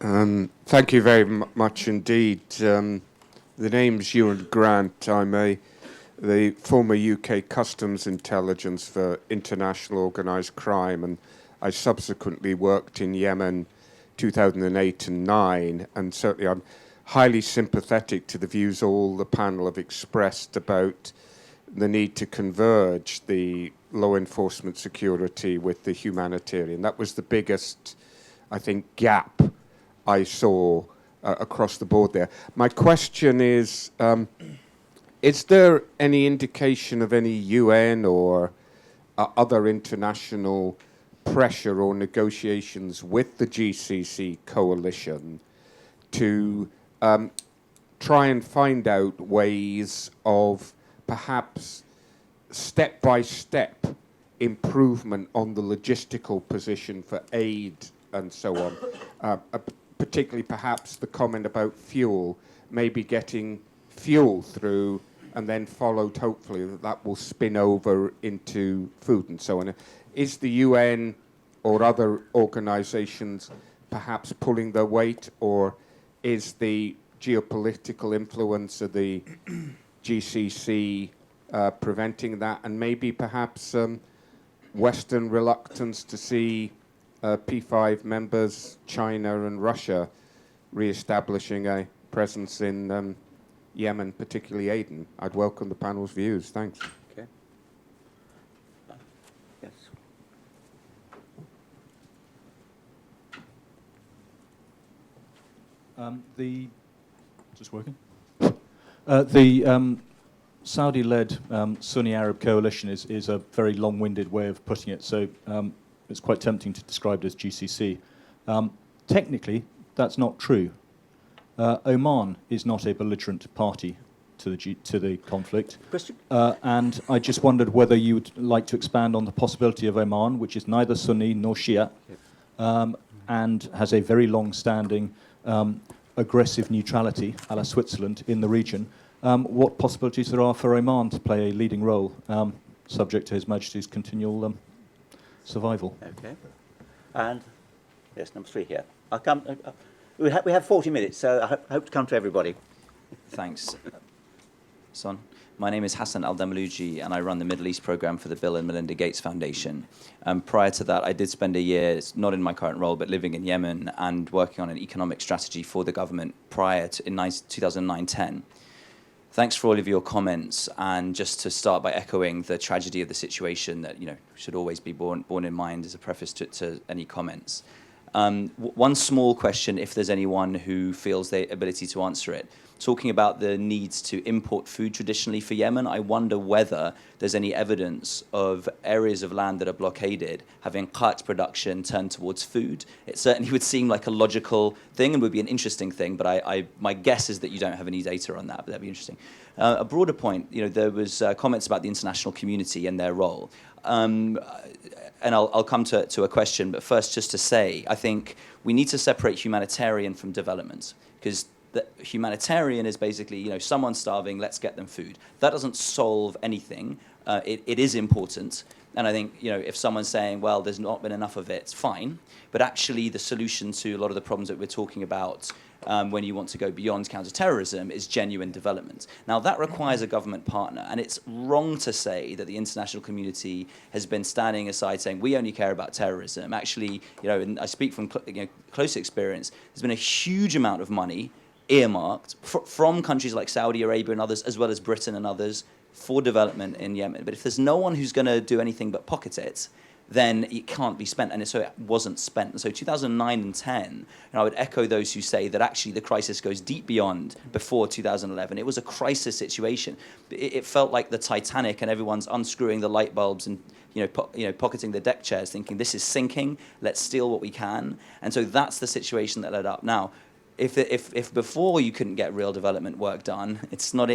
Thank you very much indeed. The name's Ewan Grant. I'm the former UK Customs Intelligence for international organised crime, and I subsequently worked in Yemen 2008 and 9, and certainly I'm highly sympathetic to the views all the panel have expressed about the need to converge the law enforcement security with the humanitarian. That was the biggest, I think, gap I saw across the board there. My question is there any indication of any UN or other international pressure or negotiations with the GCC coalition to try and find out ways of perhaps step-by-step improvement on the logistical position for aid and so on? Particularly perhaps the comment about fuel, maybe getting fuel through and then followed, hopefully, that will spin over into food and so on. Is the UN or other organizations perhaps pulling their weight, or is the geopolitical influence of the GCC preventing that, and maybe perhaps Western reluctance to see P5 members, China and Russia, re-establishing a presence in Yemen, particularly Aden? I'd welcome the panel's views. Thanks. Okay. Yes. Just working? The Saudi-led Sunni Arab coalition is a very long-winded way of putting it, so it's quite tempting to describe it as GCC. Technically, that's not true. Oman is not a belligerent party to the conflict. And I just wondered whether you would like to expand on the possibility of Oman, which is neither Sunni nor Shia, and has a very long-standing aggressive neutrality, a la Switzerland, in the region. What possibilities there are for Oman to play a leading role, subject to His Majesty's continual survival? Okay. And yes, number 3 here. I'll come. We have 40 minutes, so I hope to come to everybody. Thanks, Son. My name is Hassan Al-Damaluji, and I run the Middle East program for the Bill and Melinda Gates Foundation. Prior to that, I did spend a year, not in my current role, but living in Yemen and working on an economic strategy for the government prior to in 2009-10. Thanks for all of your comments, and just to start by echoing the tragedy of the situation that should always be borne in mind as a preface to any comments. One small question, if there's anyone who feels the ability to answer it. Talking about the needs to import food traditionally for Yemen, I wonder whether there's any evidence of areas of land that are blockaded having qat production turned towards food. It certainly would seem like a logical thing and would be an interesting thing, but my guess is that you don't have any data on that, but that'd be interesting. A broader point, there was comments about the international community and their role. And I'll come to a question, but first just to say, I think we need to separate humanitarian from development, because the humanitarian is basically, someone's starving, let's get them food. That doesn't solve anything. It is important, and I think, if someone's saying, well, there's not been enough of it, it's fine, but actually the solution to a lot of the problems that we're talking about when you want to go beyond counterterrorism is genuine development. Now, that requires a government partner, and it's wrong to say that the international community has been standing aside saying, we only care about terrorism. Actually, and I speak from close experience, there's been a huge amount of money earmarked from countries like Saudi Arabia and others, as well as Britain and others, for development in Yemen. But if there's no one who's going to do anything but pocket it, then it can't be spent, and so it wasn't spent. And so 2009 and 10, and I would echo those who say that actually the crisis goes deep beyond before 2011. It was a crisis situation. It felt like the Titanic, and everyone's unscrewing the light bulbs and pocketing the deck chairs, thinking this is sinking, let's steal what we can. And so that's the situation that led up. Now, if before you couldn't get real development work done, it's not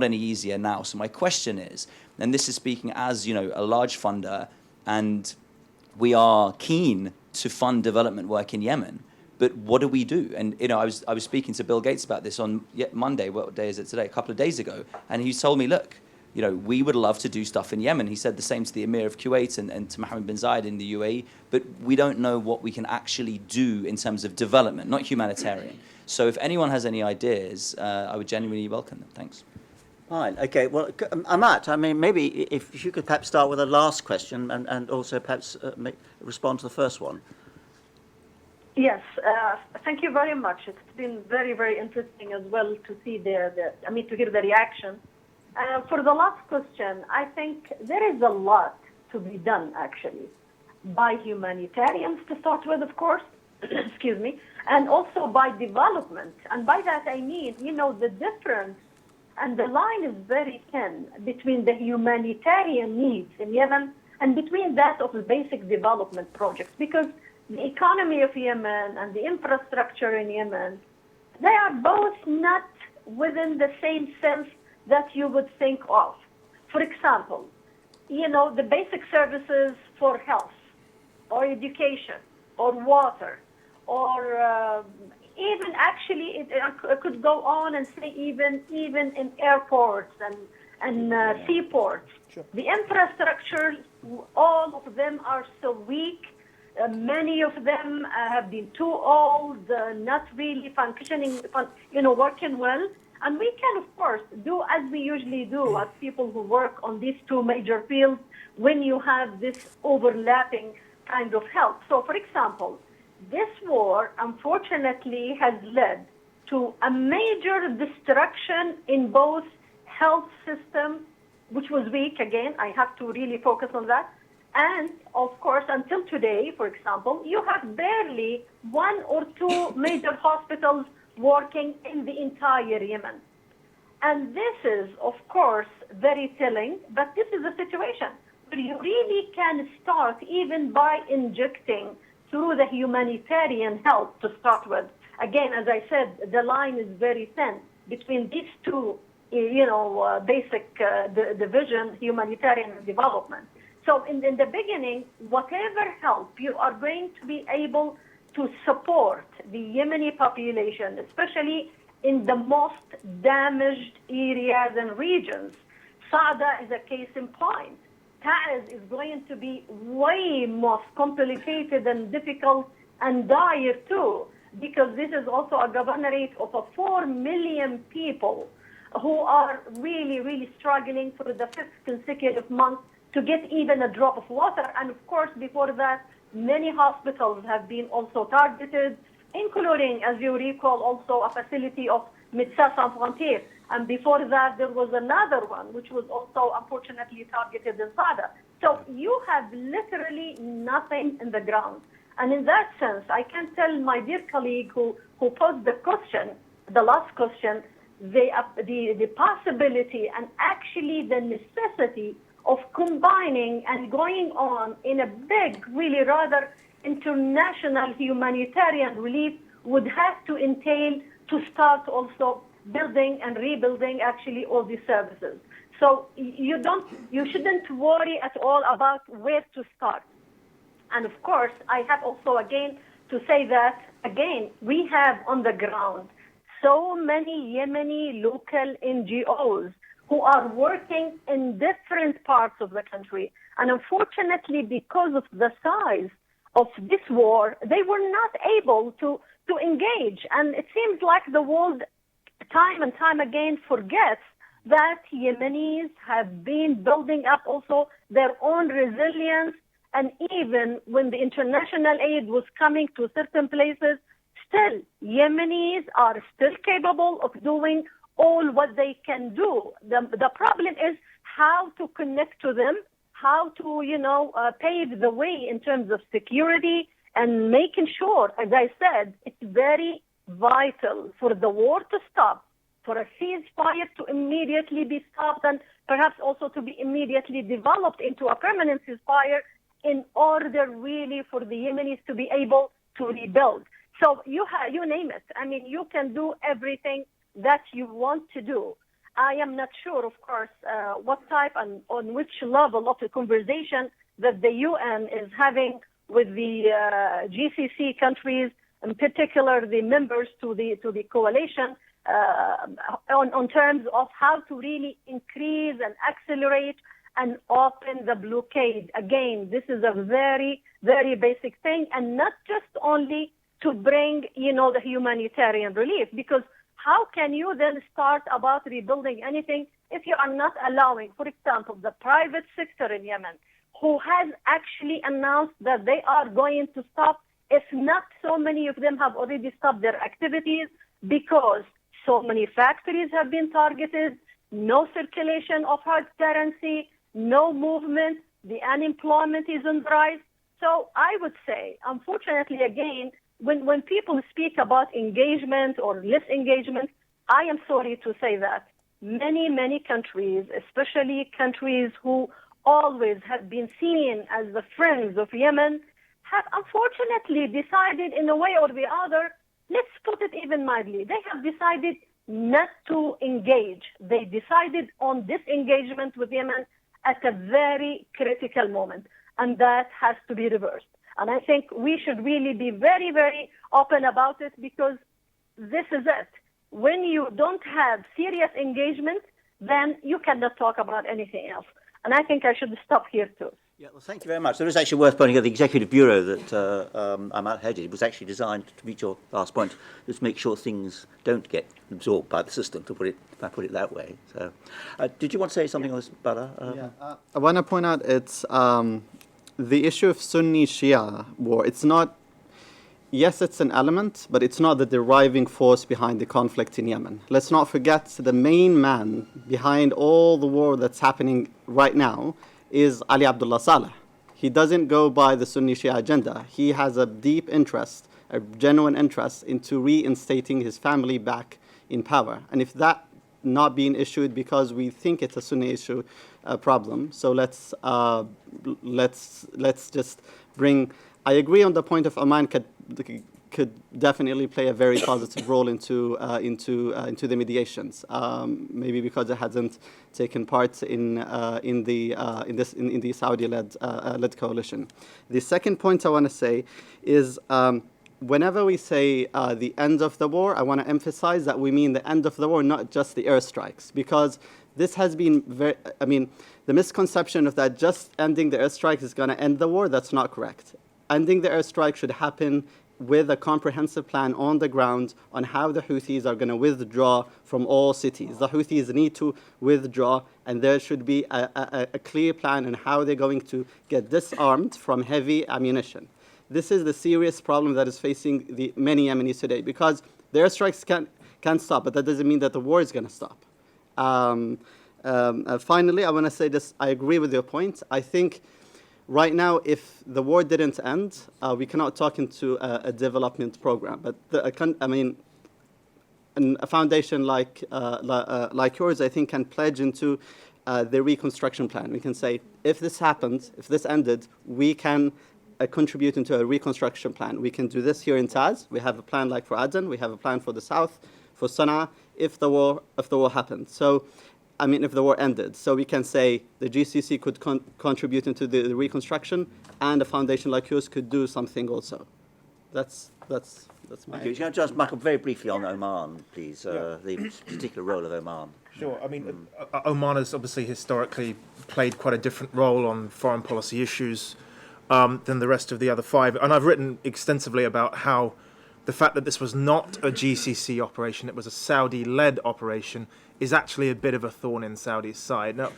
any easier now. So my question is, and this is speaking as a large funder, and we are keen to fund development work in Yemen, but what do we do? And I was speaking to Bill Gates about this on Monday. What day is it today? A couple of days ago, and he told me, look, you know, we would love to do stuff in Yemen. He said the same to the Emir of Kuwait and to Mohammed bin Zayed in the UAE, but we don't know what we can actually do in terms of development, not humanitarian. So if anyone has any ideas, I would genuinely welcome them. Thanks. Fine. Okay. Well, Amat, I mean, maybe if you could perhaps start with a last question and also perhaps respond to the first one. Yes, thank you very much. It's been very, very interesting as well to see to hear the reaction. For the last question, I think there is a lot to be done actually by humanitarians to start with, of course, excuse me, and also by development. And by that I mean, you know, the difference and the line is very thin between the humanitarian needs in Yemen and between that of the basic development projects, because the economy of Yemen and the infrastructure in Yemen, they are both not within the same sense that you would think of. For example, you know, the basic services for health or education or water or even actually it could go on and say even in airports and seaports. Sure. The infrastructure, all of them are so weak. Many of them have been too old, not really functioning, working well. And we can, of course, do as we usually do as people who work on these two major fields when you have this overlapping kind of help. So, for example, this war, unfortunately, has led to a major destruction in both health system, which was weak, again, I have to really focus on that. And, of course, until today, for example, you have barely one or two major hospitals working in the entire Yemen. And this is, of course, very telling, but this is a situation where you really can start even by injecting through the humanitarian help to start with. Again, as I said, the line is very thin between these two, basic division, humanitarian and development. So in the beginning, whatever help you are going to be able to support the Yemeni population, especially in the most damaged areas and regions. Saada is a case in point. Taiz is going to be way more complicated and difficult and dire too, because this is also a governorate of 4 million people who are really, really struggling for the 5th consecutive month to get even a drop of water. And of course, before that, many hospitals have been also targeted, including, as you recall, also a facility of Médecins Sans Frontières. And before that, there was another one, which was also unfortunately targeted in Saada. So you have literally nothing in the ground. And in that sense, I can tell my dear colleague who posed the question, the last question, the possibility and actually the necessity of combining and going on in a big, really rather international humanitarian relief would have to entail to start also building and rebuilding actually all these services. So you shouldn't worry at all about where to start. And of course, I have also again to say that, again, we have on the ground so many Yemeni local NGOs who are working in different parts of the country. And unfortunately, because of the size of this war, they were not able to engage. And it seems like the world time and time again forgets that Yemenis have been building up also their own resilience. And even when the international aid was coming to certain places, still Yemenis are still capable of doing all what they can do. The problem is how to connect to them, how to, pave the way in terms of security and making sure, as I said, it's very vital for the war to stop, for a ceasefire to immediately be stopped and perhaps also to be immediately developed into a permanent ceasefire in order really for the Yemenis to be able to rebuild. So you name it. I mean, you can do everything that you want to do. I am not sure, of course, what type and on which level of the conversation that the UN is having with the GCC countries, in particular the members to the coalition. on terms of how to really increase and accelerate and open the blockade. Again, this is a very, very basic thing, and not just only to bring, the humanitarian relief, because how can you then start about rebuilding anything if you are not allowing, for example, the private sector in Yemen, who has actually announced that they are going to stop, if not so many of them have already stopped their activities because so many factories have been targeted, no circulation of hard currency, no movement, the unemployment is on the rise. So I would say, unfortunately, again, when people speak about engagement or less engagement, I am sorry to say that many, many countries, especially countries who always have been seen as the friends of Yemen, have unfortunately decided in a way or the other, let's put it even mildly, they have decided not to engage. They decided on disengagement with Yemen at a very critical moment, and that has to be reversed. And I think we should really be very, very open about it, because this is it. When you don't have serious engagement, then you cannot talk about anything else. And I think I should stop here too. Yeah, well, thank you very much. There is actually worth pointing out the Executive Bureau that Ahmad headed was actually designed, to meet your last point, just make sure things don't get absorbed by the system, to put it that way. So, did you want to say something on this, Bala? I want to point out it's the issue of Sunni-Shia war. It's not, yes, it's an element, but it's not the driving force behind the conflict in Yemen. Let's not forget the main man behind all the war that's happening right now is Ali Abdullah Saleh. He doesn't go by the Sunni-Shia agenda. He has a deep interest, a genuine interest into reinstating his family back in power. And if that not being issued because we think it's a Sunni issue problem, so let's just bring. I agree on the point of Oman could definitely play a very positive role into the mediations. Maybe because it hasn't taken part in the Saudi-led coalition. The second point I want to say is, whenever we say the end of the war, I want to emphasize that we mean the end of the war, not just the airstrikes, because this has been the misconception of that just ending the airstrikes is going to end the war. That's not correct. Ending the airstrike should happen with a comprehensive plan on the ground on how the Houthis are going to withdraw from all cities. The Houthis need to withdraw, and there should be a clear plan on how they're going to get disarmed from heavy ammunition. This is the serious problem that is facing the many Yemenis today, because the airstrikes can stop, but that doesn't mean that the war is going to stop. Finally, I want to say this. I agree with your point. I think right now, if the war didn't end, we cannot talk into a development program. But a foundation like yours, I think, can pledge into the reconstruction plan. We can say, if this happened, if this ended, we can contribute into a reconstruction plan. We can do this here in Taz. We have a plan like for Aden. We have a plan for the south, for Sana'a, if the war happened. So, if the war ended. So we can say the GCC could contribute into the reconstruction, and a foundation like yours could do something also. That's my. Can you just, Michael, very briefly on Oman, please, the particular role of Oman? Sure. Oman has obviously historically played quite a different role on foreign policy issues than the rest of the other five. And I've written extensively about how the fact that this was not a GCC operation, it was a Saudi-led operation, is actually a bit of a thorn in Saudi's side. Now,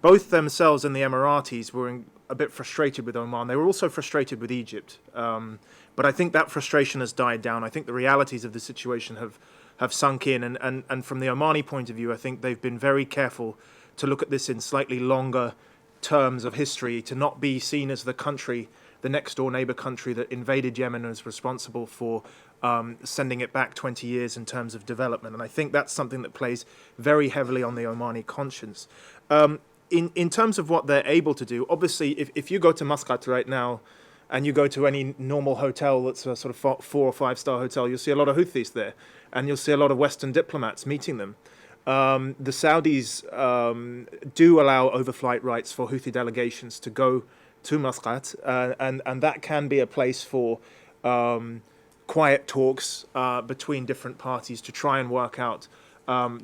both themselves and the Emiratis were a bit frustrated with Oman. They were also frustrated with Egypt. But I think that frustration has died down. I think the realities of the situation have sunk in. And from the Omani point of view, I think they've been very careful to look at this in slightly longer terms of history, to not be seen as the country, the next door neighbor country that invaded Yemen and is responsible for sending it back 20 years in terms of development. And I think that's something that plays very heavily on the Omani conscience. In terms of what they're able to do, obviously, if you go to Muscat right now and you go to any normal hotel that's a sort of 4 or 5 star hotel, you'll see a lot of Houthis there, and you'll see a lot of Western diplomats meeting them. The Saudis do allow overflight rights for Houthi delegations to go to Muscat, and that can be a place for quiet talks between different parties to try and work out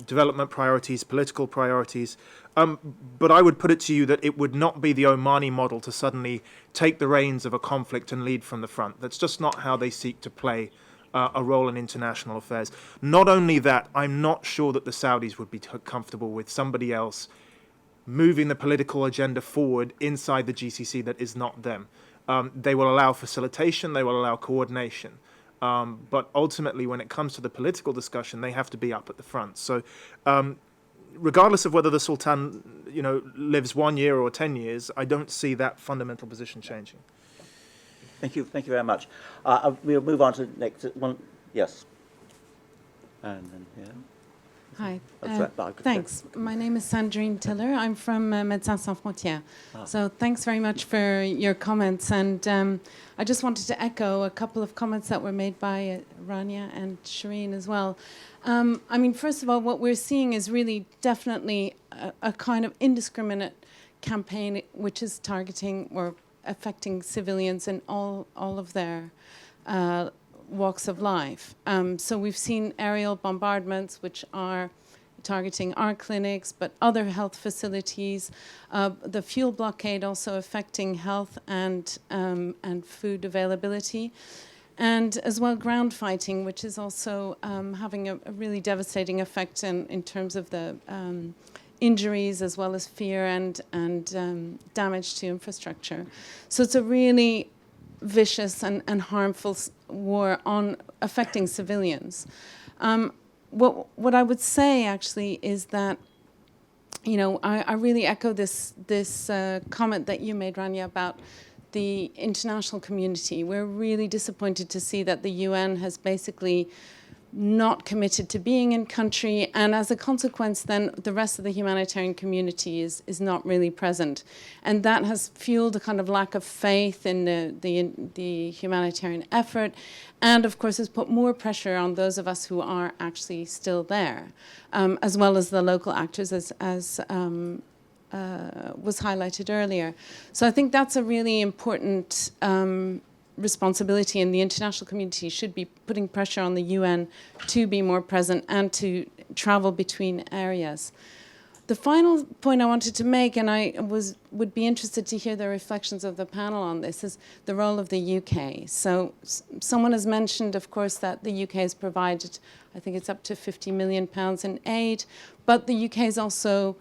development priorities, political priorities. But I would put it to you that it would not be the Omani model to suddenly take the reins of a conflict and lead from the front. That's just not how they seek to play a role in international affairs. Not only that, I'm not sure that the Saudis would be comfortable with somebody else moving the political agenda forward inside the GCC that is not them. They will allow facilitation, they will allow coordination. But ultimately, when it comes to the political discussion, they have to be up at the front. So regardless of whether the Sultan, lives 1 year or 10 years, I don't see that fundamental position changing. Thank you very much. We'll move on to the next one. Yes. And then here. Hi. That's right. Thanks. My name is Sandrine Tiller. I'm from Médecins Sans Frontières. So thanks very much for your comments. And I just wanted to echo a couple of comments that were made by Rania and Shireen as well. I mean, first of all, what we're seeing is really definitely a kind of indiscriminate campaign which is targeting or affecting civilians in all of their walks of life. So we've seen aerial bombardments which are targeting our clinics, but other health facilities. The fuel blockade also affecting health and food availability. And as well, ground fighting, which is also having a really devastating effect in terms of the injuries as well as fear and damage to infrastructure. So it's a really vicious and harmful war on affecting civilians. What I would say actually is that, I really echo this comment that you made, Rania, about the international community. We're really disappointed to see that the UN has basically not committed to being in country, and as a consequence then the rest of the humanitarian community is not really present, and that has fueled a kind of lack of faith in the humanitarian effort, and of course has put more pressure on those of us who are actually still there, as well as the local actors as was highlighted earlier. So I think that's a really important responsibility, and the international community should be putting pressure on the UN to be more present and to travel between areas. The final point I wanted to make, and I would be interested to hear the reflections of the panel on this, is the role of the UK. So someone has mentioned, of course, that the UK has provided, I think it's up to £50 million in aid, but the UK is also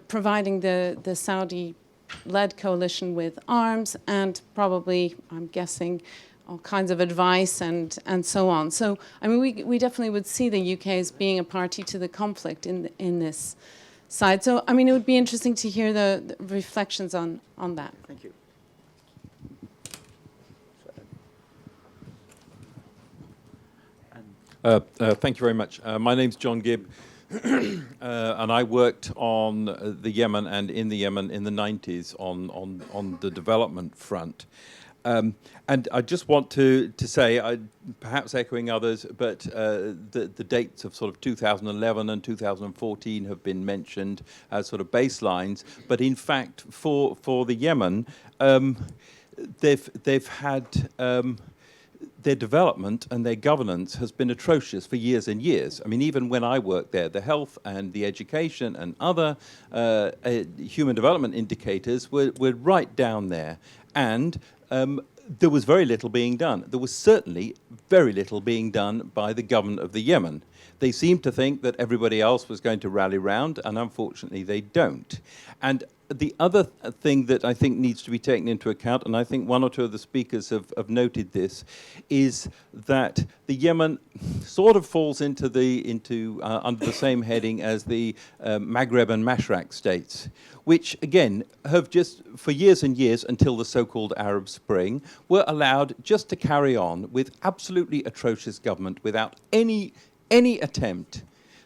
providing the Saudi-led coalition with arms and probably, I'm guessing, all kinds of advice and so on. So, I mean, we definitely would see the UK as being a party to the conflict in this side. So, I mean, it would be interesting to hear the reflections on that. Thank you. Thank you very much. My name's John Gibb. And I worked on the Yemen and in the Yemen in the 90s on the development front. And I just want to say, perhaps echoing others, but the dates of sort of 2011 and 2014 have been mentioned as sort of baselines. But in fact, for the Yemen, they've had their development and their governance has been atrocious for years and years. I mean, even when I worked there, the health and the education and other human development indicators were right down there. And there was very little being done. There was certainly very little being done by the government of the Yemen. They seemed to think that everybody else was going to rally round, and unfortunately they don't. And the other thing that I think needs to be taken into account, and I think one or two of the speakers have noted this, is that the Yemen sort of falls into under the same heading as the Maghreb and Mashraq states, which again have just for years and years until the so-called Arab Spring were allowed just to carry on with absolutely atrocious government without any attempt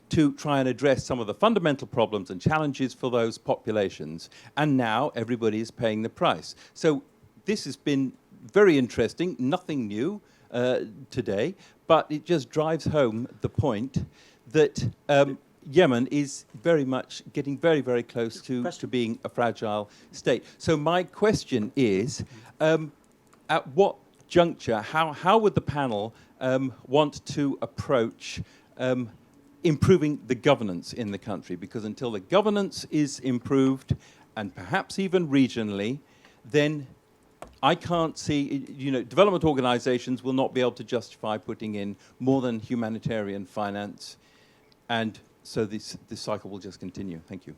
to try and address some of the fundamental problems and challenges for those populations. And now everybody is paying the price. So this has been very interesting, nothing new today, but it just drives home the point that Yemen is very much getting very, very close to being a fragile state. So my question is, at what juncture, how would the panel want to approach improving the governance in the country? Because until the governance is improved, and perhaps even regionally, then I can't see, development organizations will not be able to justify putting in more than humanitarian finance. And so this cycle will just continue. Thank you.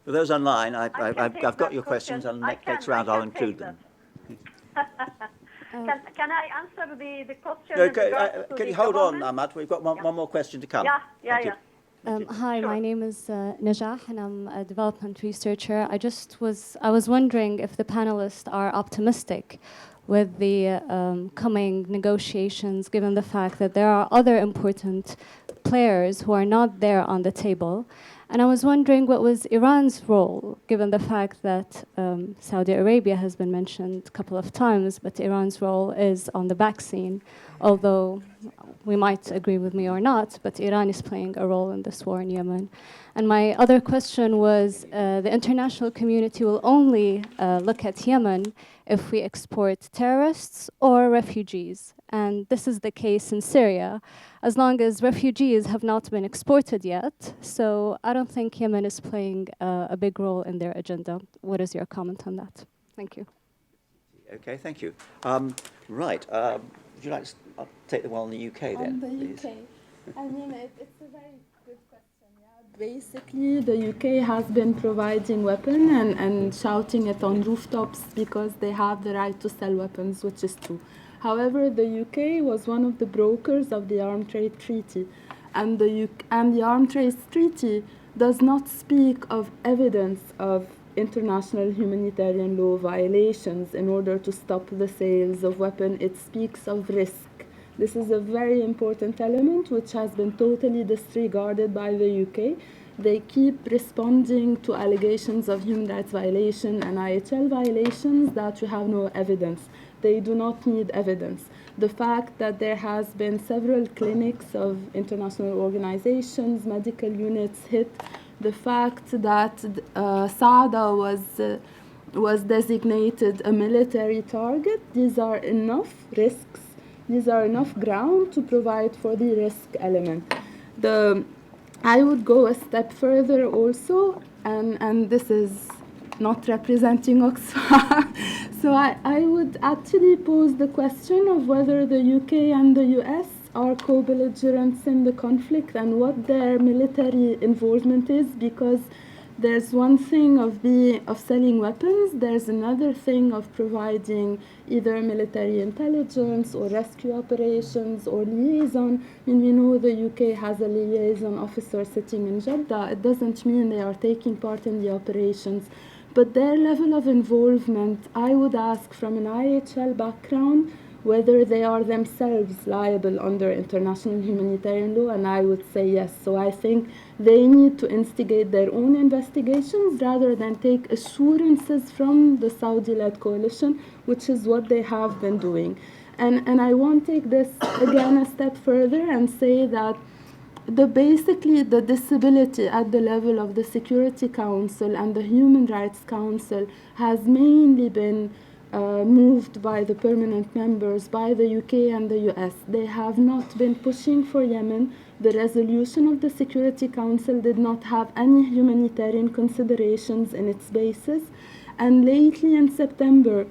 For those online, I can I've take got that your questions, question. and next round I'll can take include them. Can I answer the question? No, in regards to can the you hold on, government? Ahmad? We've got one more question to come. Yeah. Thank you. Hi, Sure. my name is Najah, and I'm a development researcher. I was wondering if the panelists are optimistic with the coming negotiations, given the fact that there are other important players who are not there on the table. And I was wondering what was Iran's role, given the fact that Saudi Arabia has been mentioned a couple of times, but Iran's role is on the back scene, although we might agree with me or not, but Iran is playing a role in this war in Yemen. And my other question was, the international community will only look at Yemen if we export terrorists or refugees. And this is the case in Syria, as long as refugees have not been exported yet. So I don't think Yemen is playing a big role in their agenda. What is your comment on that? Thank you. Okay, thank you. Right. Would you like to take the one on the UK then? On the please? UK, I mean, it's a very good question. Yeah, basically, the UK has been providing weapons and shouting it on rooftops because they have the right to sell weapons, which is true. However, the UK was one of the brokers of the Arms Trade Treaty, and the Arms Trade Treaty does not speak of evidence of international humanitarian law violations in order to stop the sales of weapons. It speaks of risk. This is a very important element which has been totally disregarded by the UK. They keep responding to allegations of human rights violation and IHL violations that you have no evidence. They do not need evidence. The fact that there has been several clinics of international organizations, medical units hit, the fact that Saada was designated a military target, these are enough risks, these are enough ground to provide for the risk element. I would go a step further also, and this is not representing Oxfam. So I would actually pose the question of whether the UK and the US are co-belligerents in the conflict and what their military involvement is, because there's one thing of selling weapons, there's another thing of providing either military intelligence or rescue operations or liaison. I mean, we know the UK has a liaison officer sitting in Jeddah. It doesn't mean they are taking part in the operations, but their level of involvement, I would ask from an IHL background, whether they are themselves liable under international humanitarian law, and I would say yes. So I think they need to instigate their own investigations rather than take assurances from the Saudi-led coalition, which is what they have been doing. And I want to take this again a step further and say that basically the disability at the level of the Security Council and the Human Rights Council has mainly been moved by the permanent members, by the UK and the US. They have not been pushing for Yemen. The resolution of the Security Council did not have any humanitarian considerations in its basis. And lately in September,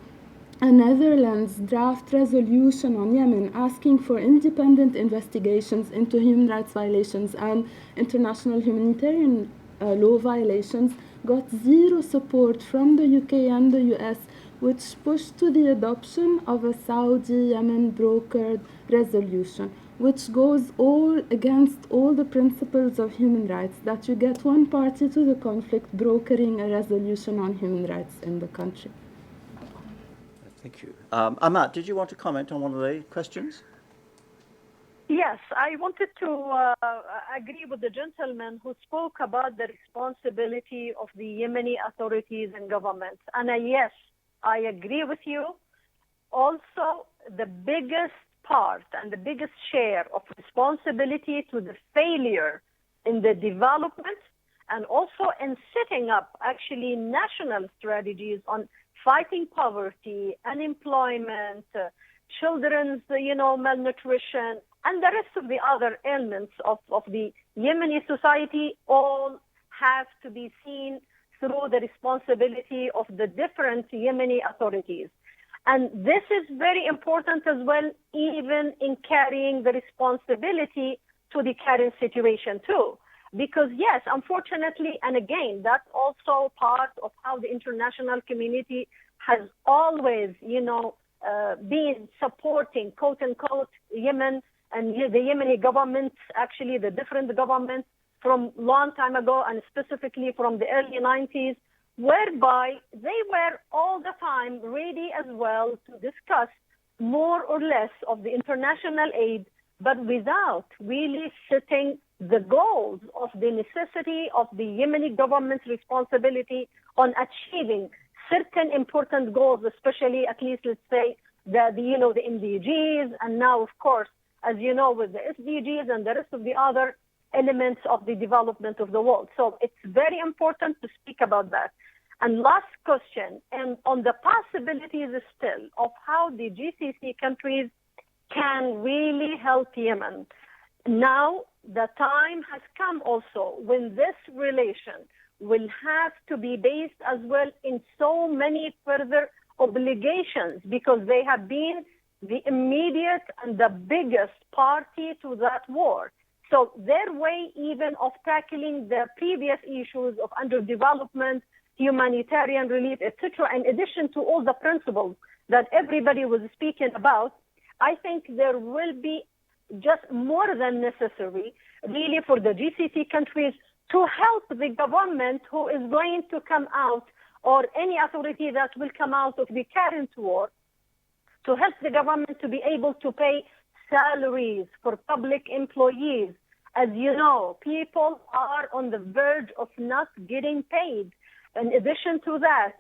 a Netherlands draft resolution on Yemen asking for independent investigations into human rights violations and international humanitarian law violations got zero support from the UK and the US, which pushed to the adoption of a Saudi-Yemen brokered resolution, which goes all against all the principles of human rights, that you get one party to the conflict brokering a resolution on human rights in the country. Thank you. Ahmad, did you want to comment on one of the questions? Yes, I wanted to agree with the gentleman who spoke about the responsibility of the Yemeni authorities and governments. And yes, I agree with you. Also, the biggest part and the biggest share of responsibility to the failure in the development and also in setting up actually national strategies on fighting poverty, unemployment, children's, malnutrition, and the rest of the other elements of the Yemeni society all have to be seen through the responsibility of the different Yemeni authorities. And this is very important as well, even in carrying the responsibility to the current situation too. Because yes, unfortunately, and again, that's also part of how the international community has always, been supporting, quote unquote, Yemen and the Yemeni government, actually the different governments from long time ago and specifically from the early 90s, whereby they were all the time ready as well to discuss more or less of the international aid, but without really setting the goals of the necessity of the Yemeni government's responsibility on achieving certain important goals, especially at least let's say the MDGs, and now of course, as you know, with the SDGs and the rest of the other elements of the development of the world. So it's very important to speak about that. And last question, and on the possibilities still of how the GCC countries can really help Yemen. Now, the time has come also when this relation will have to be based as well in so many further obligations, because they have been the immediate and the biggest party to that war. So their way even of tackling the previous issues of underdevelopment, humanitarian relief, etc., in addition to all the principles that everybody was speaking about, I think there will be just more than necessary really for the GCC countries to help the government who is going to come out, or any authority that will come out of the current war, to help the government to be able to pay salaries for public employees. As you know, people are on the verge of not getting paid. In addition to that,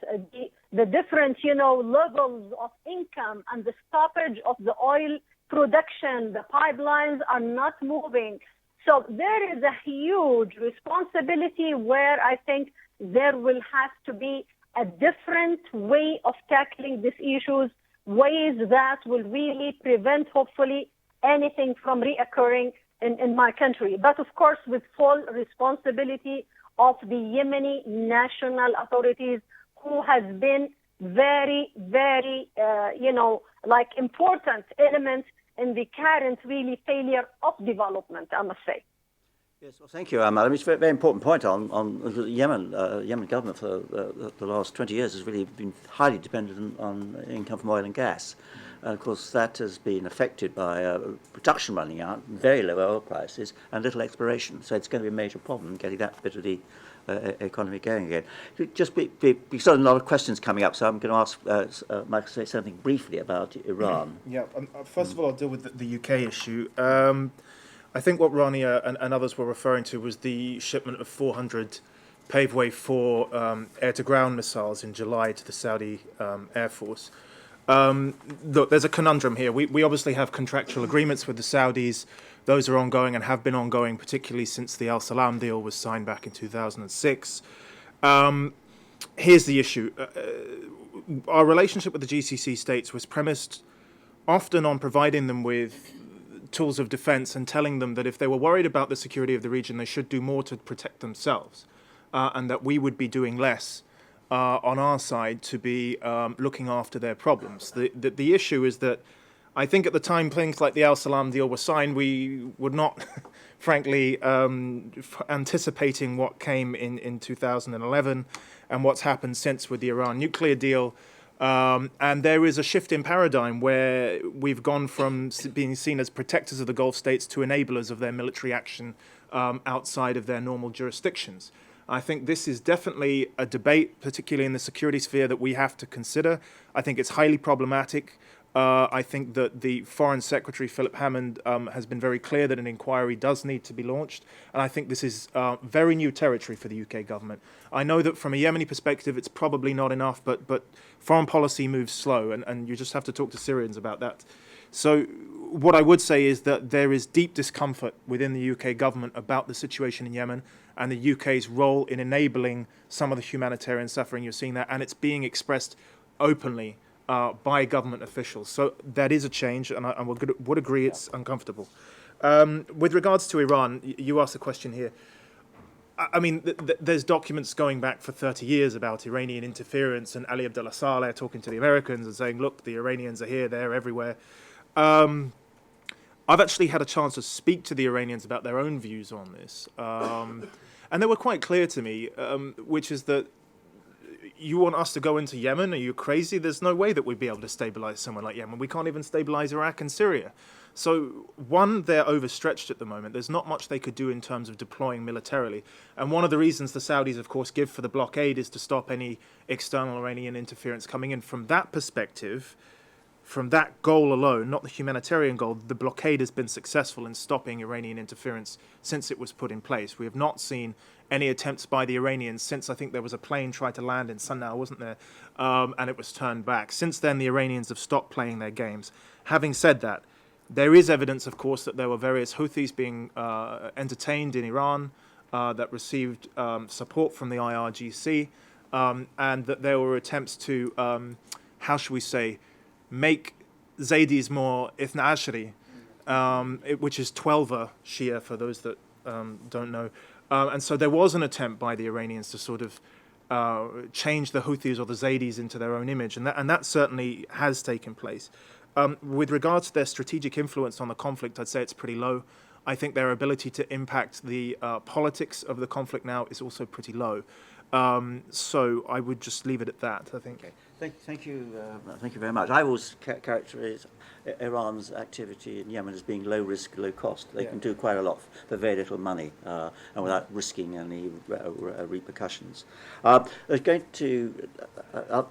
the different, levels of income and the stoppage of the oil production, the pipelines are not moving. So there is a huge responsibility where I think there will have to be a different way of tackling these issues, ways that will really prevent, hopefully, anything from reoccurring in my country. But of course, with full responsibility of the Yemeni national authorities, who has been very, very, important elements in the current really failure of development, I must say. Yes, well, thank you, Madam. It's a very, very important point on the Yemen. Yemen government for the last 20 years has really been highly dependent on income from oil and gas. And of course, that has been affected by production running out, very low oil prices, and little exploration. So it's going to be a major problem getting that bit of the economy going again. Just because there are a lot of questions coming up, so I'm going to ask Michael to say something briefly about Iran. Yeah, first of all, I'll deal with the UK issue. I think what Rania and others were referring to was the shipment of 400 paved way 4 air-to-ground missiles in July to the Saudi Air Force. Look, there's a conundrum here. We obviously have contractual agreements with the Saudis. Those are ongoing and have been ongoing, particularly since the Al Salam deal was signed back in 2006. Here's the issue. Our relationship with the GCC states was premised often on providing them with tools of defense and telling them that if they were worried about the security of the region, they should do more to protect themselves, and that we would be doing less on our side to be looking after their problems. The issue is that I think at the time things like the Al Salam deal were signed, we were not, frankly, anticipating what came in 2011 and what's happened since with the Iran nuclear deal. And there is a shift in paradigm where we've gone from being seen as protectors of the Gulf states to enablers of their military action outside of their normal jurisdictions. I think this is definitely a debate, particularly in the security sphere, that we have to consider. I think it's highly problematic. I think that the Foreign Secretary, Philip Hammond, has been very clear that an inquiry does need to be launched. And I think this is very new territory for the UK government. I know that from a Yemeni perspective, it's probably not enough, but foreign policy moves slow, and you just have to talk to Syrians about that. So what I would say is that there is deep discomfort within the UK government about the situation in Yemen and the UK's role in enabling some of the humanitarian suffering you're seeing there, and it's being expressed openly by government officials. So that is a change, and I would agree it's uncomfortable. With regards to Iran, you asked a question here. I mean, there's documents going back for 30 years about Iranian interference, and Ali Abdullah Saleh talking to the Americans and saying, look, the Iranians are here, they're everywhere. I've actually had a chance to speak to the Iranians about their own views on this. And they were quite clear to me, which is that you want us to go into Yemen? Are you crazy? There's no way that we'd be able to stabilize someone like Yemen. We can't even stabilize Iraq and Syria. So, one, they're overstretched at the moment. There's not much they could do in terms of deploying militarily. And one of the reasons the Saudis, of course, give for the blockade is to stop any external Iranian interference coming in. From that perspective, from that goal alone, not the humanitarian goal, the blockade has been successful in stopping Iranian interference since it was put in place. We have not seen any attempts by the Iranians since I think there was a plane tried to land in Sana'a, wasn't there? And it was turned back. Since then, the Iranians have stopped playing their games. Having said that, there is evidence, of course, that there were various Houthis being entertained in Iran that received support from the IRGC, and that there were attempts to, how should we say, make Zaydis more Ithna Ashari, which is 12er Shia for those that don't know. And so there was an attempt by the Iranians to sort of change the Houthis or the Zaydis into their own image, and that certainly has taken place. With regards to their strategic influence on the conflict, I'd say it's pretty low. I think their ability to impact the politics of the conflict now is also pretty low. So I would just leave it at that, I think. Okay. Thank you very much. I always characterize Iran's activity in Yemen as being low risk, low cost. They can do quite a lot for very little money and without risking any repercussions. The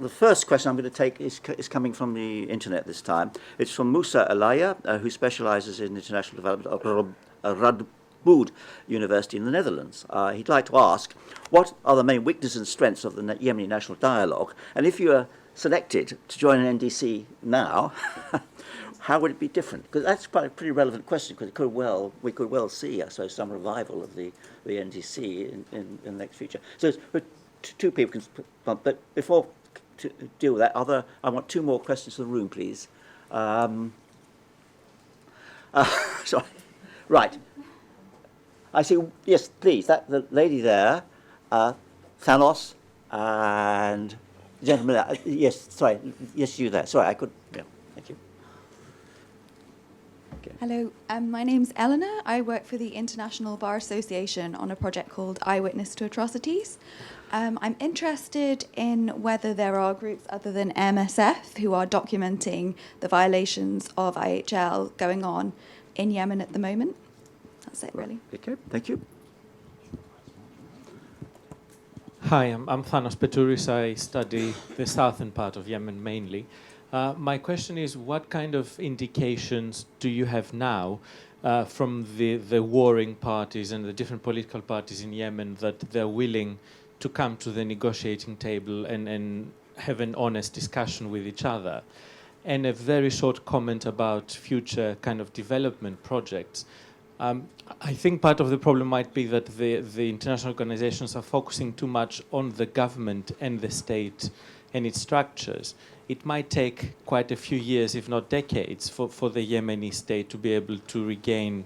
first question I'm going to take is coming from the internet this time. It's from Musa Alaya, who specializes in international development at Radboud University in the Netherlands. He'd like to ask, what are the main weaknesses and strengths of the Yemeni national dialogue? And if you are selected to join an NDC now, how would it be different? Because that's quite a pretty relevant question, because we could well see, I suppose, some revival of the NDC in the next future. So two people can, but before to deal with that, I want two more questions to the room, please. Sorry. Right. I see, yes, please, the lady there, Thanos, and the gentleman there. Yes, sorry, yes, you there. Sorry, I could, yeah, thank you. Okay. Hello, my name's Eleanor. I work for the International Bar Association on a project called Eyewitness to Atrocities. I'm interested in whether there are groups other than MSF who are documenting the violations of IHL going on in Yemen at the moment. That's it, really. Okay, thank you. Hi, I'm Thanos Petouris. I study the southern part of Yemen mainly. My question is, what kind of indications do you have now from the warring parties and the different political parties in Yemen that they're willing to come to the negotiating table and have an honest discussion with each other? And a very short comment about future kind of development projects. I think part of the problem might be that the international organizations are focusing too much on the government and the state and its structures. It might take quite a few years, if not decades, for the Yemeni state to be able to regain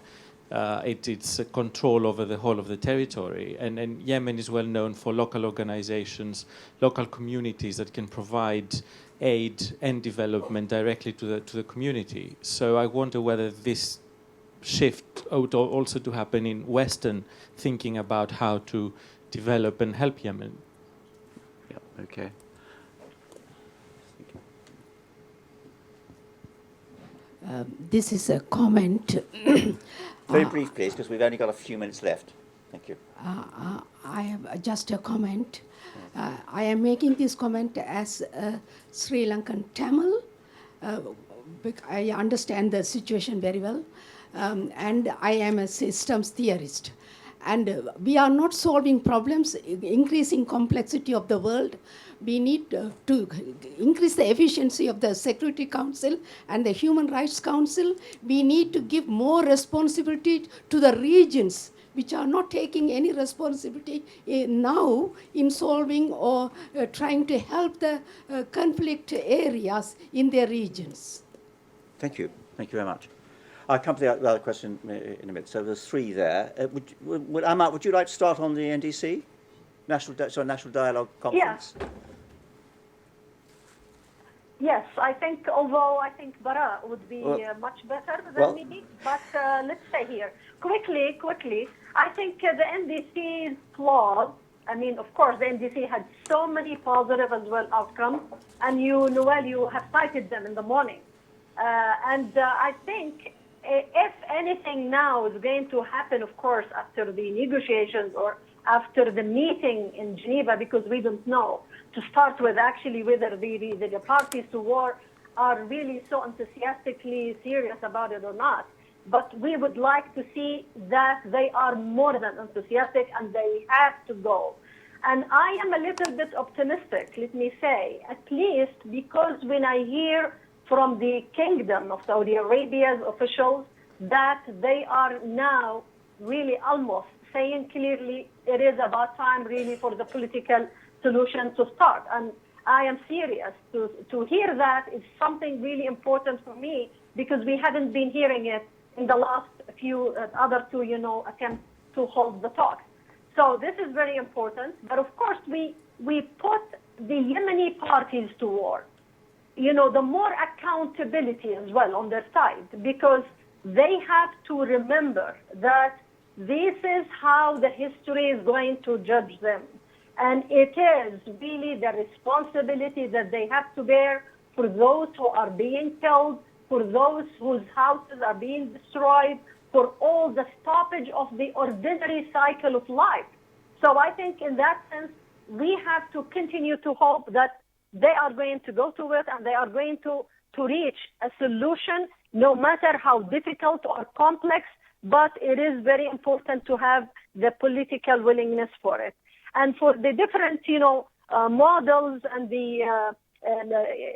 its control over the whole of the territory. And Yemen is well known for local organizations, local communities that can provide aid and development directly to the community. So I wonder whether this shift ought also to happen in Western thinking about how to develop and help Yemen. Yeah, okay. This is a comment. Very brief, please, because we've only got a few minutes left. Thank you. I have just a comment. I am making this comment as a Sri Lankan Tamil. I understand the situation very well. And I am a systems theorist. And we are not solving problems, increasing complexity of the world. We need to increase the efficiency of the Security Council and the Human Rights Council. We need to give more responsibility to the regions which are not taking any responsibility now in solving or trying to help the conflict areas in their regions. Thank you. Thank you very much. I'll come to the other question in a minute. So there's three there. Amat, would you like to start on the NDC? National Dialogue Conference? Yeah. Yes, I think, although I think Bara would be much better than me, but let's stay here. Quickly, I think the NDC is flawed. I mean, of course, the NDC had so many positive as well outcomes, and you have cited them in the morning. And I think if anything now is going to happen, of course, after the negotiations or after the meeting in Geneva, because we don't know, to start with actually whether the parties to war are really so enthusiastically serious about it or not. But we would like to see that they are more than enthusiastic and they have to go. And I am a little bit optimistic, let me say, at least because when I hear from the Kingdom of Saudi Arabia's officials that they are now really almost saying clearly it is about time really for the political solution to start. And I am serious. To hear that is something really important for me because we haven't been hearing it in the last few other two, attempts to hold the talks. So this is very important. But of course, we put the Yemeni parties to war. The more accountability as well on their side, because they have to remember that this is how the history is going to judge them. And it is really the responsibility that they have to bear for those who are being killed, for those whose houses are being destroyed, for all the stoppage of the ordinary cycle of life. So I think in that sense, we have to continue to hope that they are going to go to it and they are going to reach a solution, no matter how difficult or complex, but it is very important to have the political willingness for it. And for the different, models and the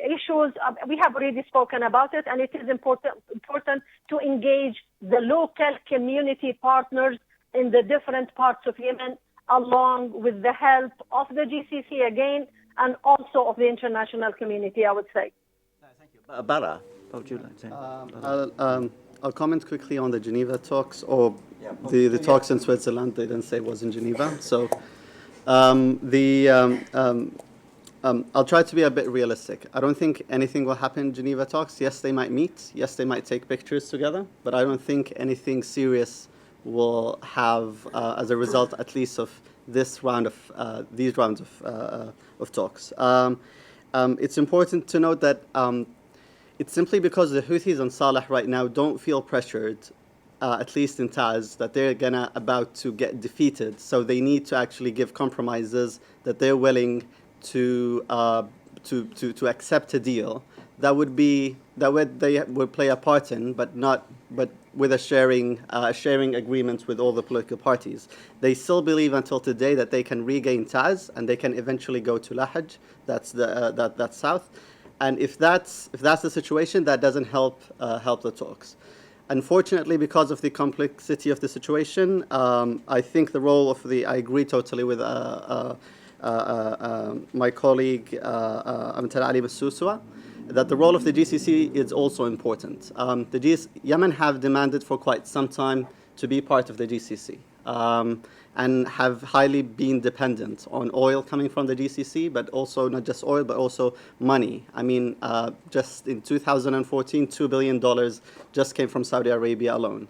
issues, we have already spoken about it, and it is important to engage the local community partners in the different parts of Yemen, along with the help of the GCC again, and also of the international community, I would say. Thank you. Bara, what would you like to say? I'll comment quickly on the Geneva talks, or the talks in Switzerland. They didn't say it was in Geneva. So I'll try to be a bit realistic. I don't think anything will happen in Geneva talks. Yes, they might meet. Yes, they might take pictures together. But I don't think anything serious will have, as a result, at least of this round of these rounds of talks. It's important to note that it's simply because the Houthis and Saleh right now don't feel pressured, at least in Taz, that they're about to get defeated. So they need to actually give compromises that they're willing to accept a deal that they would play a part in, but with a sharing agreement with all the political parties. They still believe until today that they can regain Taz and they can eventually go to Lahaj. That's that's south. And if that's the situation, that doesn't help the talks. Unfortunately, because of the complexity of the situation, I think the role of I agree totally with my colleague Amtal Ali Massouswa, that the role of the GCC is also important. Yemen have demanded for quite some time to be part of the GCC. And have highly been dependent on oil coming from the GCC, but also not just oil, but also money. I mean, just in 2014, $2 billion just came from Saudi Arabia alone.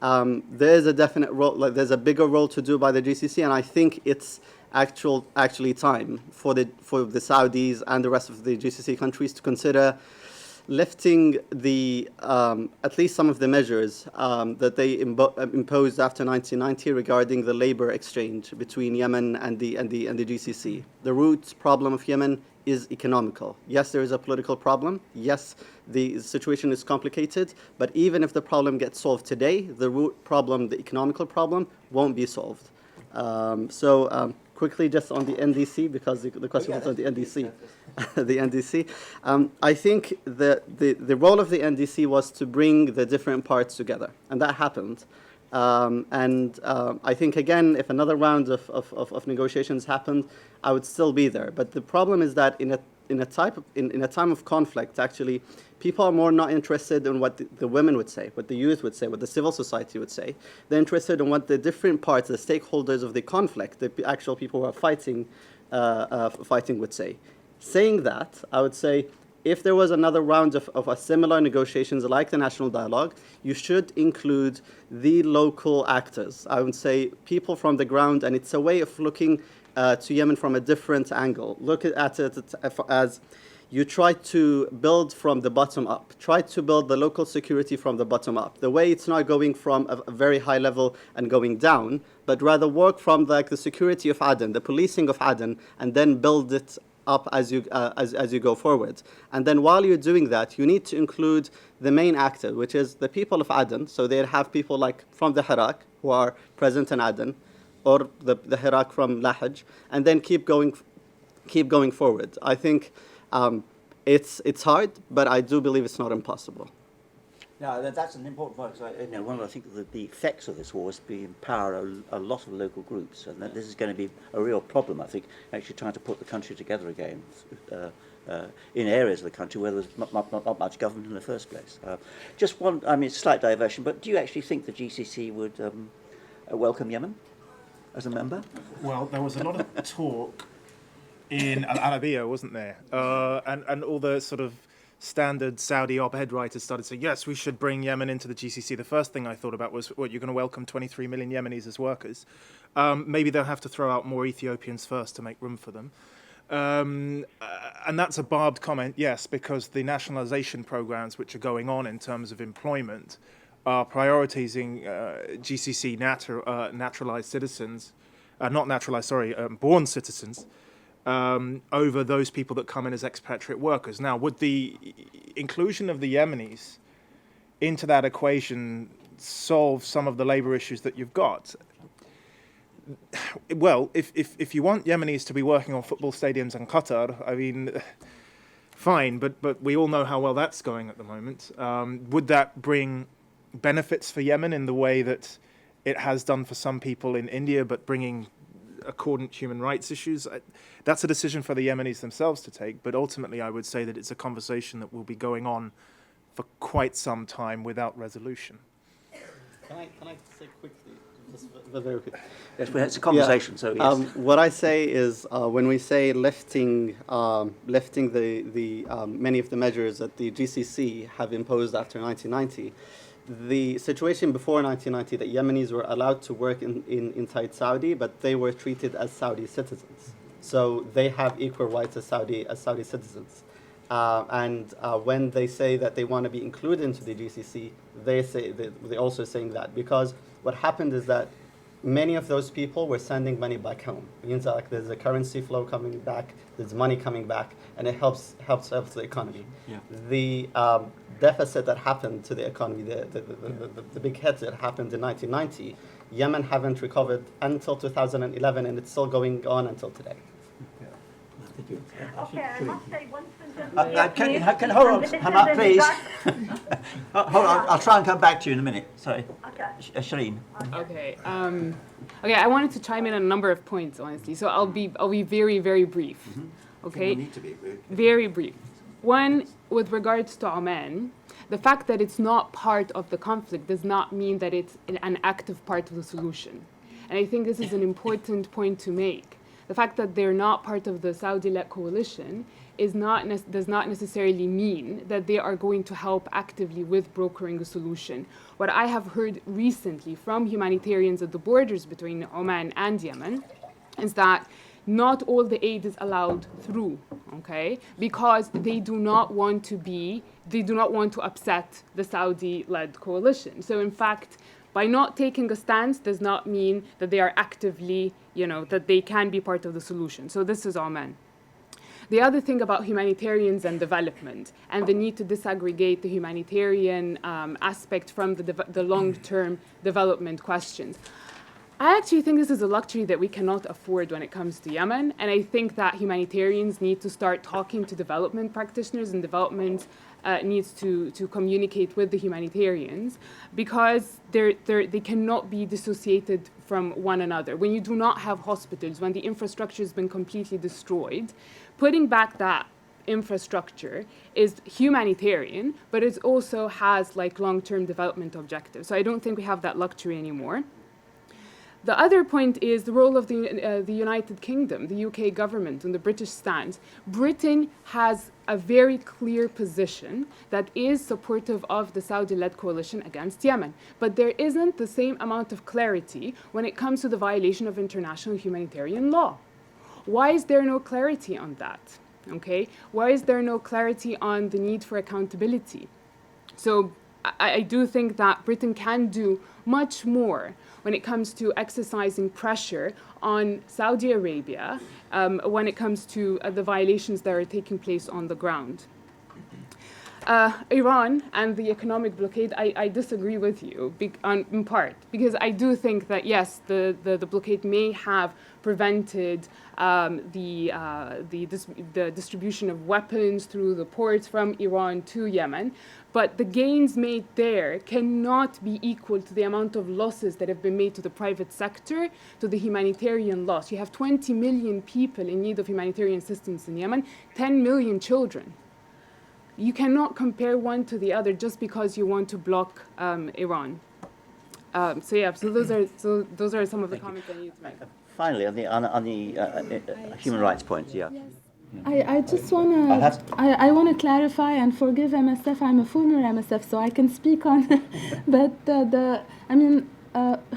There is a definite role, there's a bigger role to do by the GCC, and I think it's actually time for the Saudis and the rest of the GCC countries to consider lifting at least some of the measures that they imposed after 1990 regarding the labor exchange between Yemen and the GCC. The root problem of Yemen is economical. Yes, there is a political problem. Yes, the situation is complicated. But even if the problem gets solved today, the root problem, the economical problem, won't be solved. Quickly, just on the NDC, because the question was on the NDC. The NDC. I think the role of the NDC was to bring the different parts together, and that happened. I think, again, if another round of negotiations happened, I would still be there. But the problem is that in a time of conflict, actually, people are more not interested in what the women would say, what the youth would say, what the civil society would say. They're interested in what the different parts, the stakeholders of the conflict, the actual people who are fighting would say. Saying that, I would say, if there was another round of a similar negotiations like the national dialogue, you should include the local actors. I would say people from the ground, and it's a way of looking to Yemen from a different angle. Look at it as you try to build from the bottom up. Try to build the local security from the bottom up. The way it's not going from a very high level and going down, but rather work from like the security of Aden, the policing of Aden, and then build it up as you go forward. And then while you're doing that, you need to include the main actor, which is the people of Aden. So they have people like from the Hirak who are present in Aden, or the Hirak from Lahaj, and then keep going forward. I think it's hard, but I do believe it's not impossible. No, that's an important point. Because one of the effects of this war is to empower a lot of local groups, and that this is going to be a real problem. I think actually trying to put the country together again in areas of the country where there's not much government in the first place. Just one, I mean, it's a slight diversion, but do you actually think the GCC would welcome Yemen as a member? Well, there was a lot of talk in Al Arabiya, wasn't there? And all the sort of standard Saudi op-ed writers started saying, yes, we should bring Yemen into the GCC. The first thing I thought about was, what, you're going to welcome 23 million Yemenis as workers? Maybe they'll have to throw out more Ethiopians first to make room for them. And that's a barbed comment, yes, because the nationalization programs which are going on in terms of employment are prioritizing GCC naturalized citizens, born citizens, over those people that come in as expatriate workers. Now, would the inclusion of the Yemenis into that equation solve some of the labor issues that you've got? Well, if you want Yemenis to be working on football stadiums in Qatar, I mean, fine, but we all know how well that's going at the moment. Would that bring benefits for Yemen in the way that it has done for some people in India, but bringing accordant human rights issues? That's a decision for the Yemenis themselves to take, but ultimately I would say that it's a conversation that will be going on for quite some time without resolution. Can I say quickly? Just very quick. Yes, it's a conversation, so yes. What I say is when we say lifting the many of the measures that the GCC have imposed after 1990, the situation before 1990 that Yemenis were allowed to work inside Saudi, but they were treated as Saudi citizens. So they have equal rights as Saudi citizens. When they say that they want to be included into the GCC, they're also saying that because what happened is that many of those people were sending money back home. It means like there's a currency flow coming back, there's money coming back, and it helps the economy. Yeah. The deficit that happened to the economy, the big hit that happened in 1990, Yemen haven't recovered until 2011, and it's still going on until today. Okay, I must say one sentence. Can hold on, Hamad, please. Hold on, I'll try and come back to you in a minute. Sorry. Okay. Shireen. Okay. Okay, I wanted to chime in on a number of points, honestly. So I'll be very, very brief. Mm-hmm. Okay. You need to be very brief. One, with regards to Oman, the fact that it's not part of the conflict does not mean that it's an active part of the solution. And I think this is an important point to make. The fact that they're not part of the Saudi-led coalition does not necessarily mean that they are going to help actively with brokering a solution. What I have heard recently from humanitarians at the borders between Oman and Yemen is that not all the aid is allowed through, okay? Because they do not want to upset the Saudi-led coalition. So in fact, by not taking a stance does not mean that they are actively, that they can be part of the solution. So this is Oman. The other thing about humanitarians and development and the need to disaggregate the humanitarian aspect from the long-term development questions. I actually think this is a luxury that we cannot afford when it comes to Yemen, and I think that humanitarians need to start talking to development practitioners, and development needs to communicate with the humanitarians, because they cannot be dissociated from one another. When you do not have hospitals, when the infrastructure has been completely destroyed, putting back that infrastructure is humanitarian, but it also has like long-term development objectives. So I don't think we have that luxury anymore. The other point is the role of the United Kingdom, the UK government, and the British stance. Britain has a very clear position that is supportive of the Saudi-led coalition against Yemen. But there isn't the same amount of clarity when it comes to the violation of international humanitarian law. Why is there no clarity on that? Okay? Why is there no clarity on the need for accountability? So I do think that Britain can do much more when it comes to exercising pressure on Saudi Arabia when it comes to the violations that are taking place on the ground. Iran and the economic blockade, I disagree with you in part, because I do think that, yes, the blockade may have prevented the distribution of weapons through the ports from Iran to Yemen, but the gains made there cannot be equal to the amount of losses that have been made to the private sector, to the humanitarian loss. You have 20 million people in need of humanitarian assistance in Yemen, 10 million children. You cannot compare one to the other just because you want to block Iran. So those are some of the comments I need to make. Finally, on the human rights point, yeah. Yes. I just I want to clarify and forgive MSF. I'm a former MSF, so I can speak on. But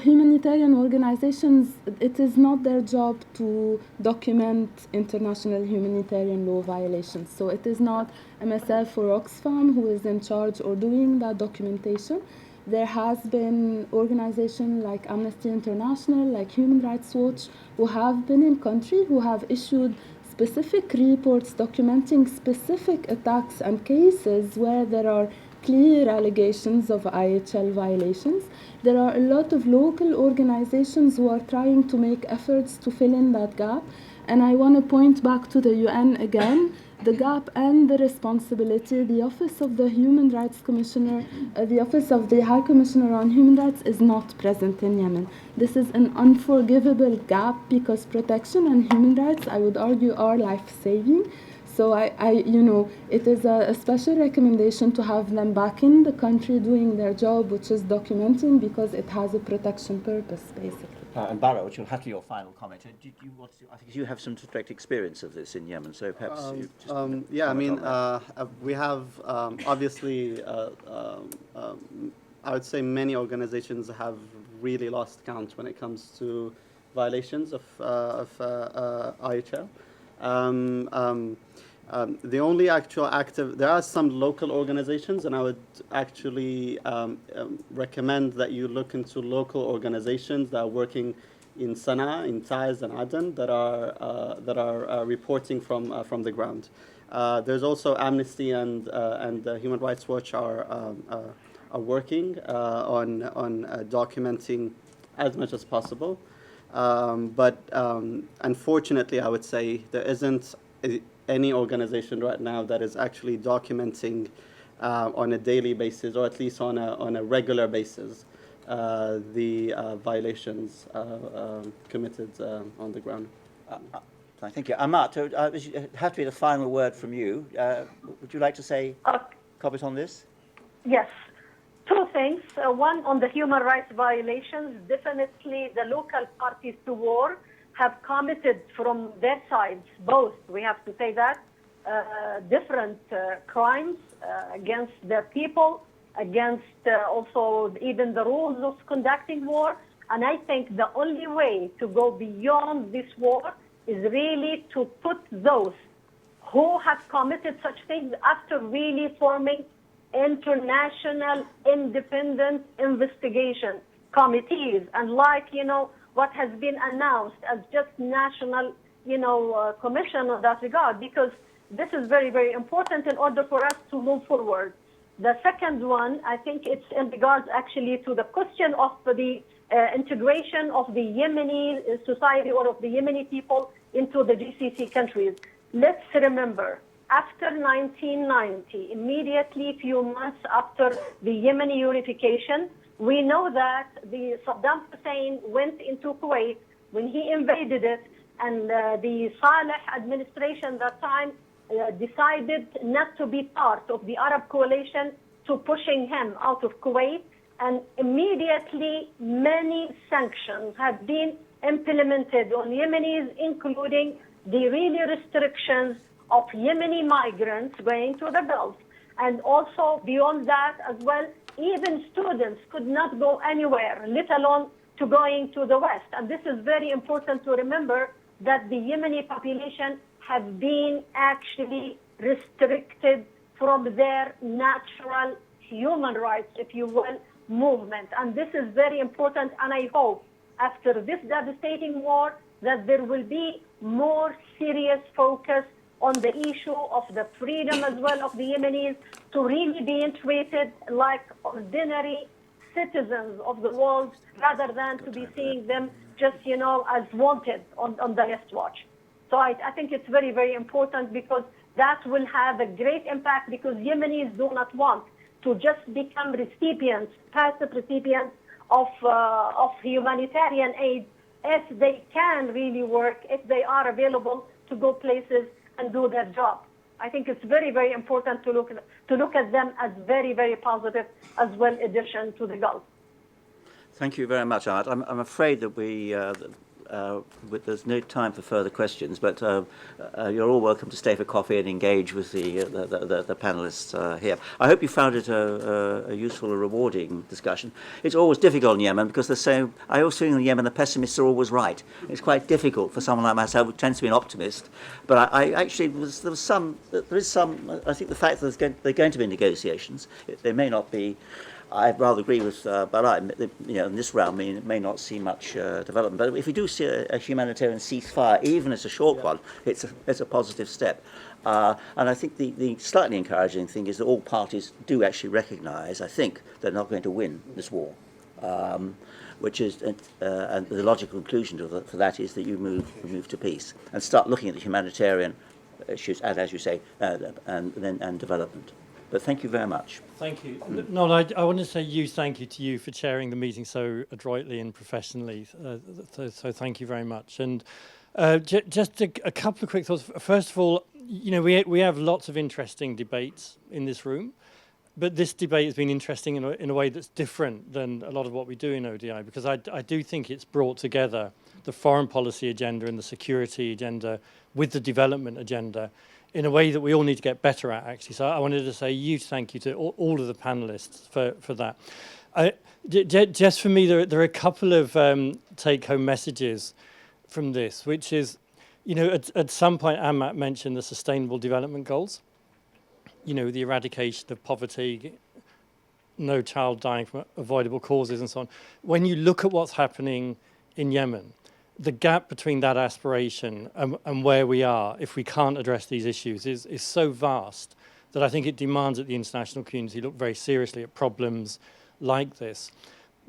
humanitarian organizations, it is not their job to document international humanitarian law violations. So it is not MSF or Oxfam who is in charge or doing that documentation. There has been organizations like Amnesty International, like Human Rights Watch, who have been in country, who have issued specific reports documenting specific attacks and cases where there are clear allegations of IHL violations. There are a lot of local organizations who are trying to make efforts to fill in that gap. And I want to point back to the UN again, the gap and the responsibility. The Office of the Human Rights Commissioner, the Office of the High Commissioner on Human Rights is not present in Yemen. This is an unforgivable gap because protection and human rights, I would argue, are life-saving. So it is a special recommendation to have them back in the country doing their job, which is documenting, because it has a protection purpose, basically. And Barra, which will have to be your final comment. I think you have some direct experience of this in Yemen, so perhaps you just we have obviously, I would say many organizations have really lost count when it comes to violations of IHL. The only actual active, there are some local organizations, and I would actually recommend that you look into local organizations that are working in Sana'a, in Taiz and Aden that are reporting from the ground. There's also Amnesty and Human Rights Watch are working on documenting as much as possible. But unfortunately, I would say there isn't any organization right now that is actually documenting on a daily basis, or at least on a regular basis, the violations committed on the ground. Thank you. Amat, it has to be the final word from you. Would you like to say comment on this? Yes. Two things. One, on the human rights violations, definitely the local parties to war have committed from their sides, both, we have to say that, different crimes against their people, against also even the rules of conducting war. And I think the only way to go beyond this war is really to put those who have committed such things after really forming international independent investigation committees, and what has been announced as just national commission in that regard, because this is very, very important in order for us to move forward. The second one, I think it's in regards actually to the question of the integration of the Yemeni society or of the Yemeni people into the GCC countries. Let's remember, after 1990, immediately few months after the Yemeni unification, we know that the Saddam Hussein went into Kuwait when he invaded it, and the Saleh administration that time decided not to be part of the Arab coalition, to pushing him out of Kuwait, and immediately many sanctions have been implemented on Yemenis, including the really restrictions of Yemeni migrants going to the Gulf. And also beyond that as well, even students could not go anywhere, let alone to going to the West. And this is very important to remember, that the Yemeni population have been actually restricted from their natural human rights, if you will, movement. And this is very important, and I hope after this devastating war that there will be more serious focus on the issue of the freedom as well of the Yemenis to really be treated like ordinary citizens of the world, rather than to be seeing them just, as wanted on the left watch. So I think it's very, very important, because that will have a great impact, because Yemenis do not want to just become recipients, passive recipients of humanitarian aid, if they can really work, if they are available to go places and do their job. I think it's very, very important to look at them as very, very positive as well addition to the Gulf. Thank you very much, Art. I'm afraid that there's no time for further questions, but you're all welcome to stay for coffee and engage with the panelists here. I hope you found it a useful and rewarding discussion. It's always difficult in Yemen, because I always think in Yemen the pessimists are always right. It's quite difficult for someone like myself, who tends to be an optimist. But I actually, there is some, I think the fact that there are going to be negotiations, they may not be, I'd rather agree with Barat, in this round, it may not see much development. But if we do see a humanitarian ceasefire, even as a short one, it's a positive step. And I think the slightly encouraging thing is that all parties do actually recognise, I think, they're not going to win this war. Which is, and the logical conclusion for that is that you move to peace and start looking at the humanitarian issues, and as you say, and development. But thank you very much. Thank you. No, I want to say thank you to you for chairing the meeting so adroitly and professionally. So thank you very much. And just a couple of quick thoughts. First of all, we have lots of interesting debates in this room, but this debate has been interesting in a way that's different than a lot of what we do in ODI, because I do think it's brought together the foreign policy agenda and the security agenda with the development agenda in a way that we all need to get better at, actually. So I wanted to say a huge thank you to all of the panelists for that. Just for me, there are a couple of take-home messages from this, which is, at some point, Amat mentioned the Sustainable Development Goals, the eradication of poverty, no child dying from avoidable causes and so on. When you look at what's happening in Yemen, the gap between that aspiration and where we are, if we can't address these issues, is so vast that I think it demands that the international community look very seriously at problems like this.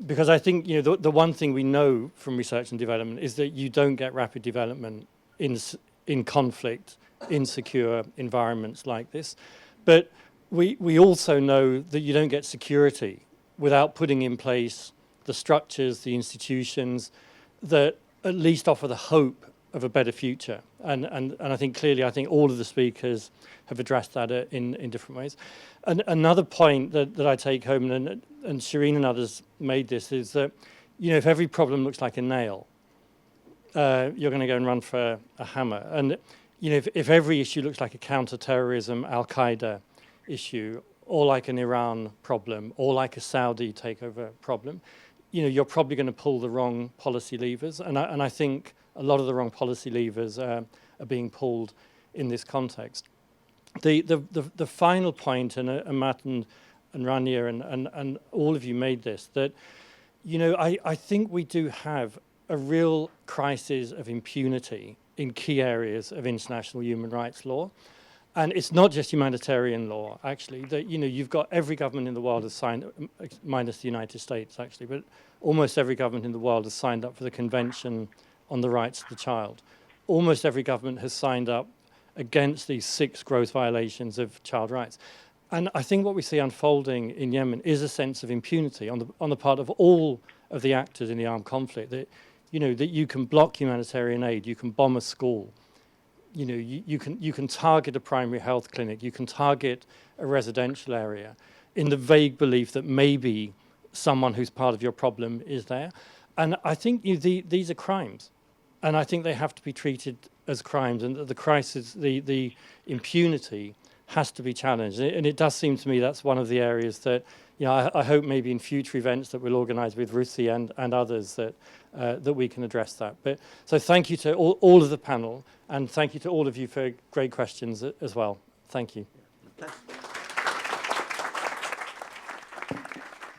Because I think the one thing we know from research and development is that you don't get rapid development in conflict, insecure environments like this. But we also know that you don't get security without putting in place the structures, the institutions that at least offer the hope of a better future. And I think clearly, all of the speakers have addressed that in different ways. And another point that I take home, and Shireen and others made this, is that, if every problem looks like a nail, you're going to go and run for a hammer. And, if every issue looks like a counter-terrorism, Al-Qaeda issue, or like an Iran problem, or like a Saudi takeover problem, you're probably going to pull the wrong policy levers. And I think a lot of the wrong policy levers are being pulled in this context. The final point, and Matt and Rania and all of you made this, that, I think we do have a real crisis of impunity in key areas of international human rights law. And it's not just humanitarian law, actually. That, you know, you've got every government in the world has signed, minus the United States, actually, but almost every government in the world has signed up for the Convention on the Rights of the Child. Almost every government has signed up against these 6 gross violations of child rights. And I think what we see unfolding in Yemen is a sense of impunity on the part of all of the actors in the armed conflict. That, you know, that you can block humanitarian aid, you can bomb a school, you know, you can target a primary health clinic, you can target a residential area in the vague belief that maybe someone who's part of your problem is there. And I think these are crimes. And I think they have to be treated as crimes, and the crisis, the impunity has to be challenged. And it does seem to me that's one of the areas that, you know, I hope maybe in future events that we'll organise with RUSI and others that we can address that. But so thank you to all of the panel, and thank you to all of you for great questions as well. Thank you.